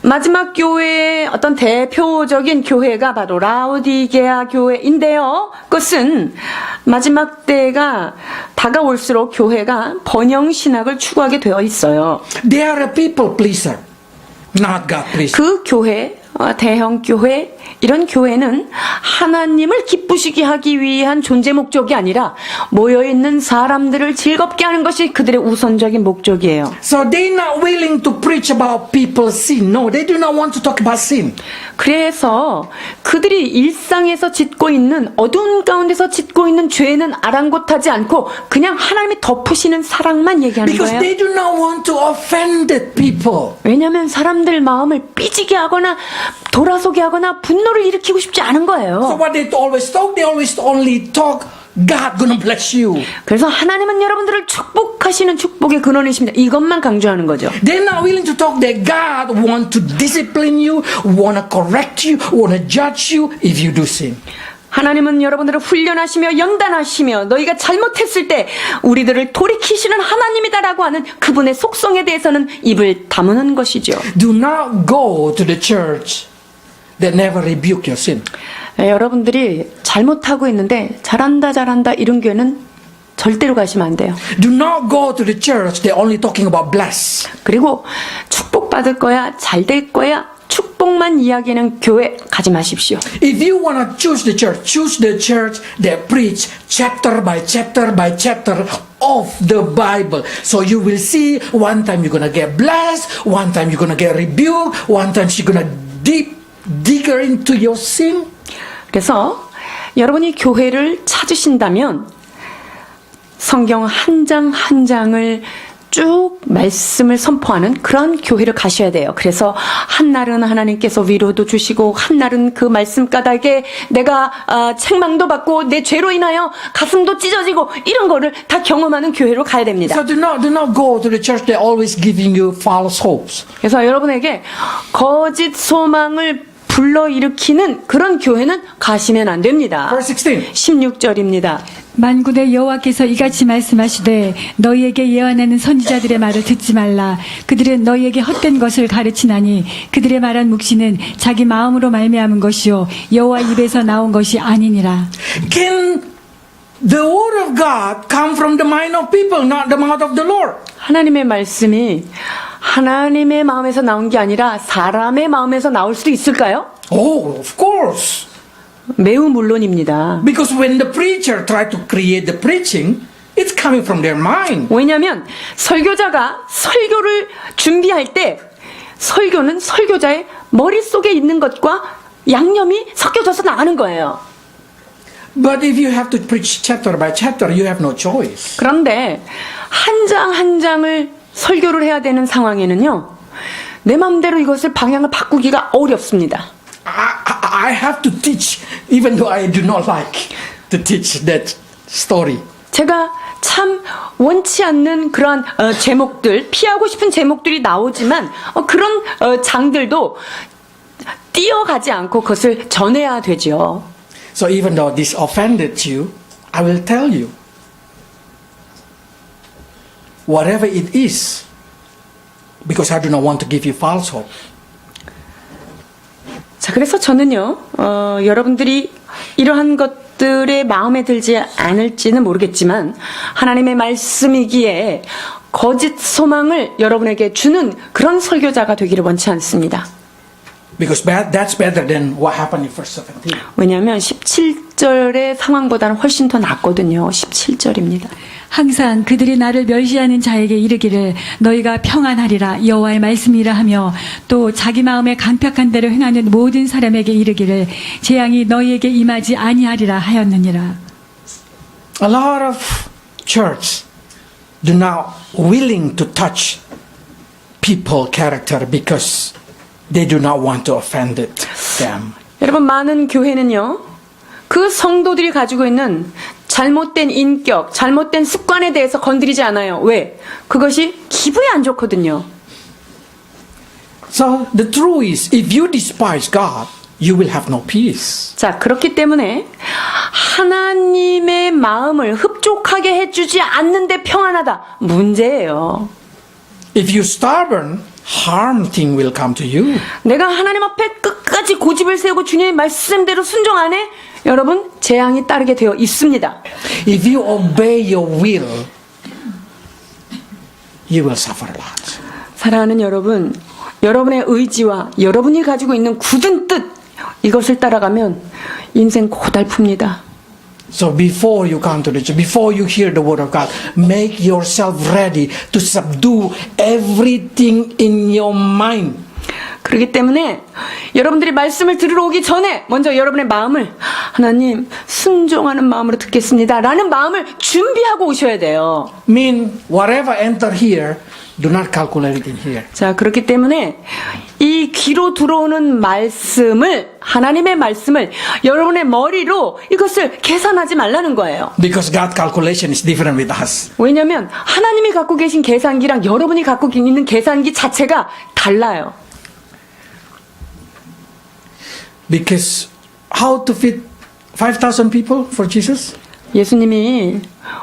마지막 교회의 어떤 대표적인 교회가 바로 라오디게아 교회인데요. 그것은 마지막 때가 다가올수록 교회가 번영 신학을 추구하게 되어 있어요. They are a people pleaser, not God pleaser. 그 교회 대형 교회, 이런 교회는 하나님을 기쁘시게 하기 위한 존재 목적이 아니라 모여있는 사람들을 즐겁게 하는 것이 그들의 우선적인 목적이에요. So they're not willing to preach about people's sin. No, they do not want to talk about sin. 그래서 그들이 일상에서 짓고 있는, 어두운 가운데서 짓고 있는 죄는 아랑곳하지 않고 그냥 하나님이 덮으시는 사랑만 얘기하는 Because 거예요. they do not want to offend the people. 왜냐하면 사람들 마음을 삐지게 하거나 돌아서게 하거나 분노를 일으키고 싶지 않은 So 거예요. what they always talk, they always only talk, God gonna bless you. 그래서 하나님은 여러분들을 축복하시는 축복의 근원이십니다. 이것만 강조하는 거죠. They're not willing to talk that God want to discipline you, want to correct you, want to judge you if you do sin. 하나님은 여러분들을 훈련하시며 연단하시며 너희가 잘못했을 때 우리들을 돌이키시는 하나님이다라고 하는 그분의 속성에 대해서는 입을 다무는 것이죠. Do not go to the church that never rebuke your sin. 여러분들이 잘못하고 있는데 잘한다 이런 교회는 절대로 가시면 안 돼요. Do not go to the church that only talking about bless. 그리고 축복받을 거야, 잘 될 거야, 축복만 이야기하는 교회 가지 마십시오. If you want to choose the church that preach chapter by chapter by chapter of the Bible. So you will see one time you're going to get blessed, one time you're going to get rebuked, one time you're going to digger into your sin. 그래서 여러분이 교회를 찾으신다면 성경 한 장 한 장을 쭉 말씀을 선포하는 그런 교회를 가셔야 돼요. 그래서 한날은 하나님께서 위로도 주시고 한날은 그 말씀 까닭에 내가 책망도 받고 내 죄로 인하여 가슴도 찢어지고 이런 거를 다 경험하는 교회로 가야 됩니다. So do not go to the church that always giving you false hopes. 그래서 여러분에게 거짓 소망을 불러일으키는 그런 교회는 가시면 안 됩니다. Verse 16. 16절입니다. 만군의 여호와께서 이같이 말씀하시되 너희에게 예언하는 선지자들의 말을 듣지 말라. 그들은 너희에게 헛된 것을 가르치나니 그들의 말한 묵시는 자기 마음으로 말미암은 것이요 여호와 입에서 나온 것이 아니니라. Can the word of God come from the mind of people, not the mouth of the Lord? 하나님의 말씀이 하나님의 마음에서 나온 게 아니라 사람의 마음에서 나올 수도 있을까요? Oh, of course. 매우 물론입니다. Because when the preacher try to create the preaching, it's coming from their mind. 왜냐하면 설교자가 설교를 준비할 때 설교는 설교자의 머릿속에 있는 것과 양념이 섞여져서 나가는 거예요. But if you have to preach chapter by chapter, you have no choice. 그런데 한 장 한 장을 설교를 해야 되는 상황에는요, 내 마음대로 이것을 방향을 바꾸기가 어렵습니다. I have to teach, even though I do not like to teach that story. 제가 참 원치 않는 그러한 제목들, 피하고 싶은 제목들이 나오지만 그런 장들도 뛰어가지 않고 그것을 전해야 되죠. So even though this offended you, I will tell you. Whatever it is, because I do not want to give you false hope. 자, 그래서 저는요, 여러분들이 이러한 것들에 마음에 들지 않을지는 모르겠지만, 하나님의 말씀이기에 거짓 소망을 여러분에게 주는 그런 설교자가 되기를 원치 않습니다. Because that's better than what happened in verse 17. 왜냐하면 17절의 상황보다는 훨씬 더 낫거든요. 17절입니다. 항상 그들이 나를 멸시하는 자에게 이르기를 너희가 평안하리라 여호와의 말씀이라 하며 또 자기 마음에 강팍한 대로 행하는 모든 사람에게 이르기를 재앙이 너희에게 임하지 아니하리라 하였느니라. A lot of church do not willing to touch people character because they do not want to offend them. 여러분, 많은 교회는요, 그 성도들이 가지고 있는 잘못된 인격, 잘못된 습관에 대해서 건드리지 않아요. 왜? 그것이 기분이 안 좋거든요. So the truth is, if you despise God, you will have no peace. 자, 그렇기 때문에 하나님의 마음을 흡족하게 해주지 않는데 평안하다. 문제예요. If you stubborn, harm thing will come to you. 내가 하나님 앞에 끝까지 고집을 세우고 주님의 말씀대로 순종 안 해? 여러분, 재앙이 따르게 되어 있습니다. If you obey your will, you will suffer a lot. 사랑하는 여러분, 여러분의 의지와 여러분이 가지고 있는 굳은 뜻 이것을 따라가면 인생 고달픕니다. So before you come to the church, before you hear the word of God, make yourself ready to subdue everything in your mind. 그렇기 때문에 여러분들이 말씀을 들으러 오기 전에 먼저 여러분의 마음을 하나님 순종하는 마음으로 듣겠습니다 라는 마음을 준비하고 오셔야 돼요. Mean whatever enter here, do not calculate it in here. 자, 그렇기 때문에 이 귀로 들어오는 말씀을 하나님의 말씀을 여러분의 머리로 이것을 계산하지 말라는 거예요. Because God calculation is different with us. 왜냐하면 하나님이 갖고 계신 계산기랑 여러분이 갖고 있는 계산기 자체가 달라요. Because how to feed 5,000 people for Jesus? 예수님이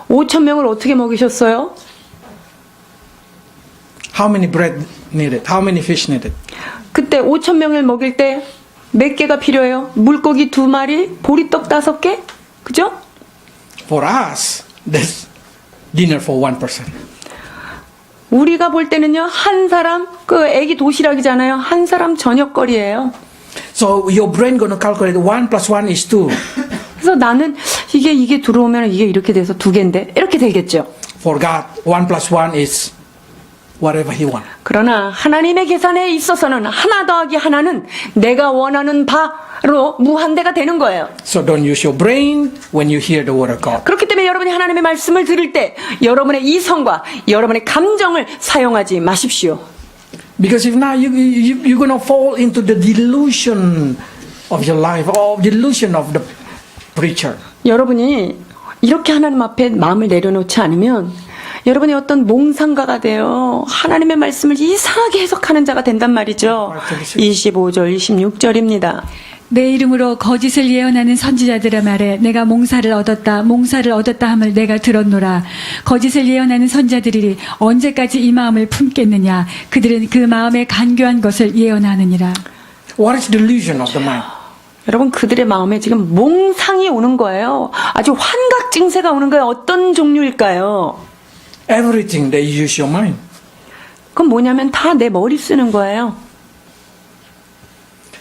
5천 명을 어떻게 먹이셨어요? How many bread needed? How many fish needed? 그때 5천 명을 먹일 때 몇 개가 필요해요? 물고기 2마리, 보리떡 5개? 그죠? For us, that's dinner for one person. 우리가 볼 때는요, 한 사람, 그 애기 도시락이잖아요. 한 사람 저녁거리예요. So your brain gonna calculate 1 plus 1 is 2. 그래서 나는 이게 들어오면 이게 이렇게 돼서 2개인데 이렇게 되겠죠. For God, 1 plus 1 is whatever He wants. 그러나 하나님의 계산에 있어서는 하나 더하기 하나는 내가 원하는 바로 무한대가 되는 거예요. So don't use your brain when you hear the word of God. 그렇기 때문에 여러분이 하나님의 말씀을 들을 때 여러분의 이성과 여러분의 감정을 사용하지 마십시오. Because if not, you're gonna fall into the delusion of your life, or delusion of the preacher. 여러분이 이렇게 하나님 앞에 마음을 내려놓지 않으면 여러분이 어떤 몽상가가 되어 하나님의 말씀을 이상하게 해석하는 자가 된단 말이죠. 25절, 26절입니다. 내 이름으로 거짓을 예언하는 선지자들의 말에 내가 몽사를 얻었다 함을 내가 들었노라. 거짓을 예언하는 선지자들이 언제까지 이 마음을 품겠느냐. 그들은 그 마음에 간교한 것을 예언하느니라. What is delusion of the mind? 여러분, 그들의 마음에 지금 몽상이 오는 거예요. 아주 환각 증세가 오는 거예요. 어떤 종류일까요? Everything that you use your mind. 그건 뭐냐면 다 내 머리 쓰는 거예요.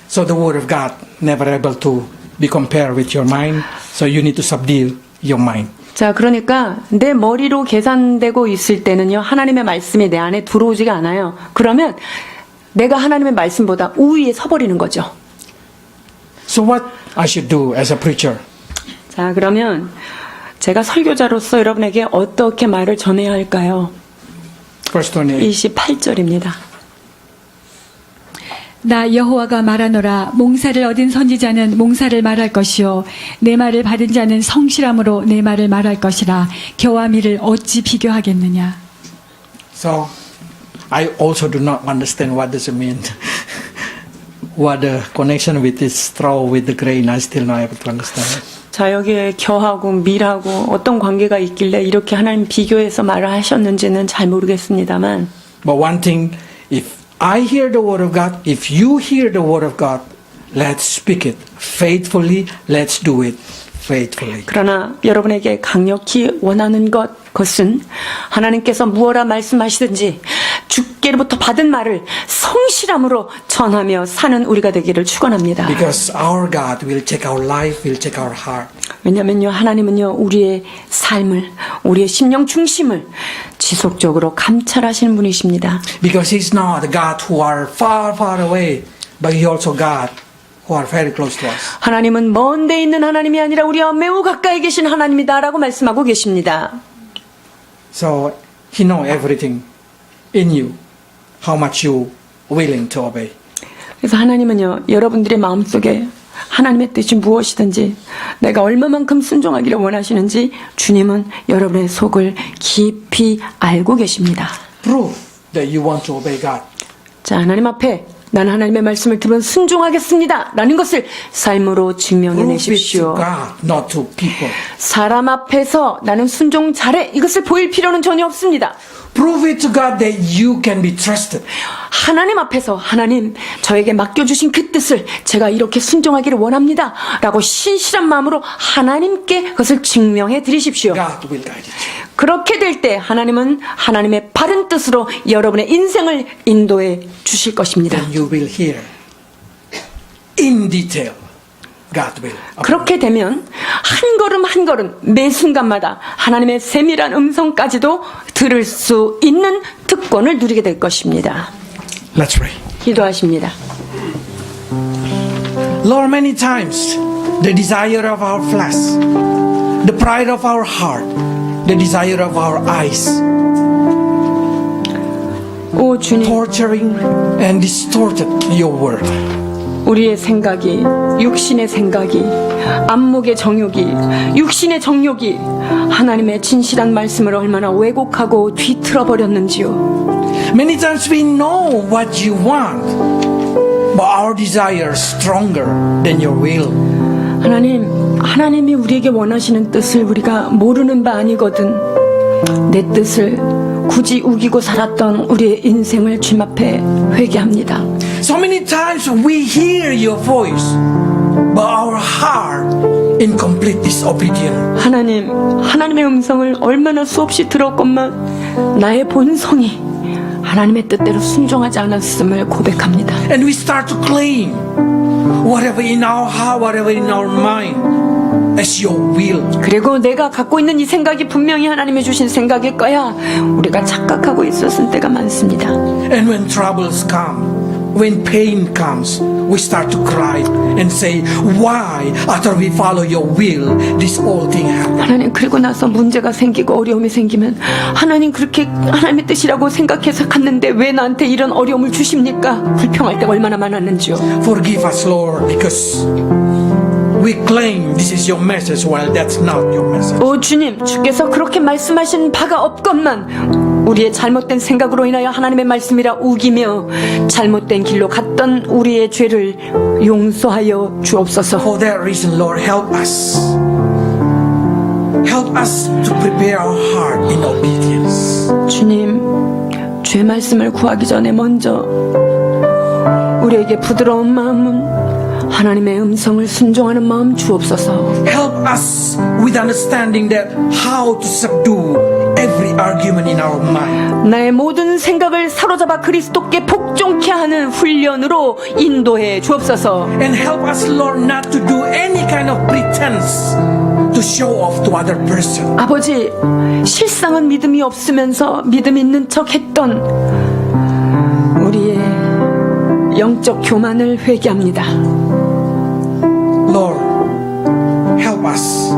So the word of God never able to be compared with your mind. So you need to subdue your mind. 자, 그러니까 내 머리로 계산되고 있을 때는요, 하나님의 말씀이 내 안에 들어오지가 않아요. 그러면 내가 하나님의 말씀보다 우위에 서버리는 거죠. So what I should do as a preacher? 자, 그러면 제가 설교자로서 여러분에게 어떻게 말을 전해야 할까요? Verse 28. 28절입니다. 나 여호와가 말하노라. 몽사를 얻은 선지자는 몽사를 말할 것이요 내 말을 받은 자는 성실함으로 내 말을 말할 것이라. 겨와 미를 어찌 비교하겠느냐. So I also do not understand what does it mean. What the connection with this straw with the grain, I still not able to understand. 자, 여기에 겨하고 밀하고 어떤 관계가 있길래 이렇게 하나님 비교해서 말을 하셨는지는 잘 모르겠습니다만, But one thing, if I hear the word of God, if you hear the word of God, let's speak it faithfully, let's do it faithfully. 그러나 여러분에게 강력히 원하는 것은 하나님께서 무엇라 말씀하시든지 주께로부터 받은 말을 성실함으로 전하며 사는 우리가 되기를 축원합니다. Because our God will check our life, will check our heart. 왜냐면요, 하나님은요, 우리의 삶을, 우리의 심령 중심을 지속적으로 감찰하시는 분이십니다. Because He's not the God who are far, far away, but He also God who are very close to us. 하나님은 먼 데 있는 하나님이 아니라 우리와 매우 가까이 계신 하나님이다라고 말씀하고 계십니다. So He knows everything in you, how much you willing to obey. 그래서 하나님은요, 여러분들의 마음속에 하나님의 뜻이 무엇이든지 내가 얼마만큼 순종하기를 원하시는지 주님은 여러분의 속을 깊이 알고 계십니다. Prove that you want to obey God. 자, 하나님 앞에 나는 하나님의 말씀을 들으면 순종하겠습니다 라는 것을 삶으로 증명해 Prove it to 내십시오. God, not to people. 사람 앞에서 나는 순종 잘해 이것을 보일 필요는 전혀 없습니다. Prove it to God that you can be trusted. 하나님 앞에서 하나님 저에게 맡겨주신 그 뜻을 제가 이렇게 순종하기를 원합니다 라고 신실한 마음으로 하나님께 그것을 증명해 드리십시오. God will guide you. 그렇게 될 때 하나님은 하나님의 바른 뜻으로 여러분의 인생을 인도해 주실 것입니다. Then you will hear in detail. God will. 그렇게 되면 한 걸음 한 걸음 매 순간마다 하나님의 세밀한 음성까지도 들을 수 있는 특권을 누리게 될 것입니다. Let's pray. 기도하십니다. Lord, many times the desire of our flesh, the pride of our heart, the desire of our eyes, 오 주님, torturing and distorted your word. 우리의 생각이, 육신의 생각이, 안목의 정욕이, 육신의 정욕이 하나님의 진실한 말씀을 얼마나 왜곡하고 뒤틀어 버렸는지요. Many times we know what you want, but our desire is stronger than your will. 하나님이 우리에게 원하시는 뜻을 우리가 모르는 바 아니거든. 내 뜻을 굳이 우기고 살았던 우리의 인생을 주님 앞에 회개합니다. So many times we hear your voice, but our heart in complete disobedience. 하나님의 음성을 얼마나 수없이 들었건만 나의 본성이 하나님의 뜻대로 순종하지 않았음을 고백합니다. And we start to claim whatever in our heart, whatever in our mind as your will. 그리고 내가 갖고 있는 이 생각이 분명히 하나님이 주신 생각일 거야. 우리가 착각하고 있었을 때가 많습니다. And when troubles come, when pain comes, we start to cry and say, why after we follow your will, this whole thing happened? 하나님, 그리고 나서 문제가 생기고 어려움이 생기면 하나님 그렇게 하나님의 뜻이라고 생각해서 갔는데 왜 나한테 이런 어려움을 주십니까? 불평할 때가 얼마나 많았는지요. Forgive us, Lord, because we claim this is your message while that's not your message. 오 주님, 주께서 그렇게 말씀하신 바가 없건만 우리의 잘못된 생각으로 인하여 하나님의 말씀이라 우기며 잘못된 길로 갔던 우리의 죄를 용서하여 주옵소서. For that reason, Lord, help us. Help us to prepare our heart in obedience. 주님, 죄 말씀을 구하기 전에 먼저 우리에게 부드러운 마음은 하나님의 음성을 순종하는 마음 주옵소서. Help us with understanding that how to subdue every argument in our mind. 나의 모든 생각을 사로잡아 그리스도께 복종케 하는 훈련으로 인도해 주옵소서. And help us, Lord, not to do any kind of pretense to show off to other person. 아버지, 실상은 믿음이 없으면서 믿음 있는 척 했던 우리의 영적 교만을 회개합니다. Lord, help us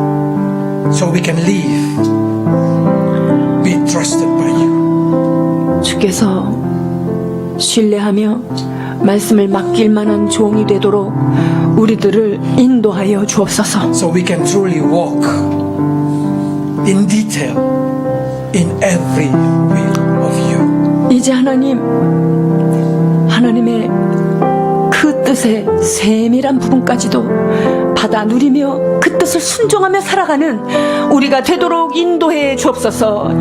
so we can live, be trusted by you. 주께서 신뢰하며 말씀을 맡길 만한 종이 되도록 우리들을 인도하여 주옵소서. So we can truly walk in detail in every will of you. 이제 하나님의 그 뜻의 세밀한 부분까지도 받아 누리며 그 뜻을 순종하며 살아가는 우리가 되도록 인도해 주옵소서.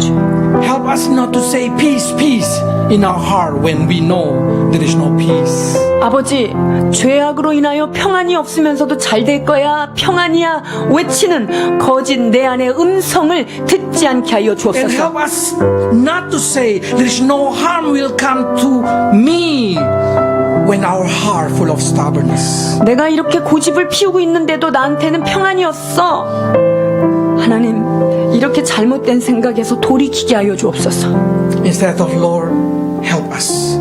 Help us not to say peace, peace in our heart when we know there is no peace. 아버지, 죄악으로 인하여 평안이 없으면서도 잘 될 거야, 평안이야 외치는 거짓 내 안의 음성을 듣지 않게 하여 And 주옵소서. help us not to say there is no harm will come to me when our heart full of stubbornness. 내가 이렇게 고집을 피우고 있는데도 나한테는 평안이었어. 하나님, 이렇게 잘못된 생각에서 돌이키게 하여 주옵소서. Instead of Lord, help us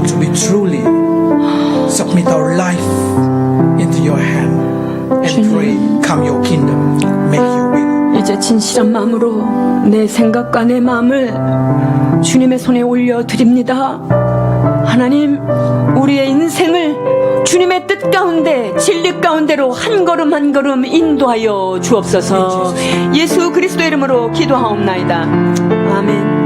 to be truly submit our life into your hand and pray, come your kingdom, make your will. 이제 진실한 마음으로 내 생각과 내 마음을 주님의 손에 올려드립니다. 하나님, 우리의 인생을 주님의 뜻 가운데, 진리 가운데로 한 걸음 한 걸음 인도하여 주옵소서. 예수 그리스도의 이름으로 기도하옵나이다. 아멘.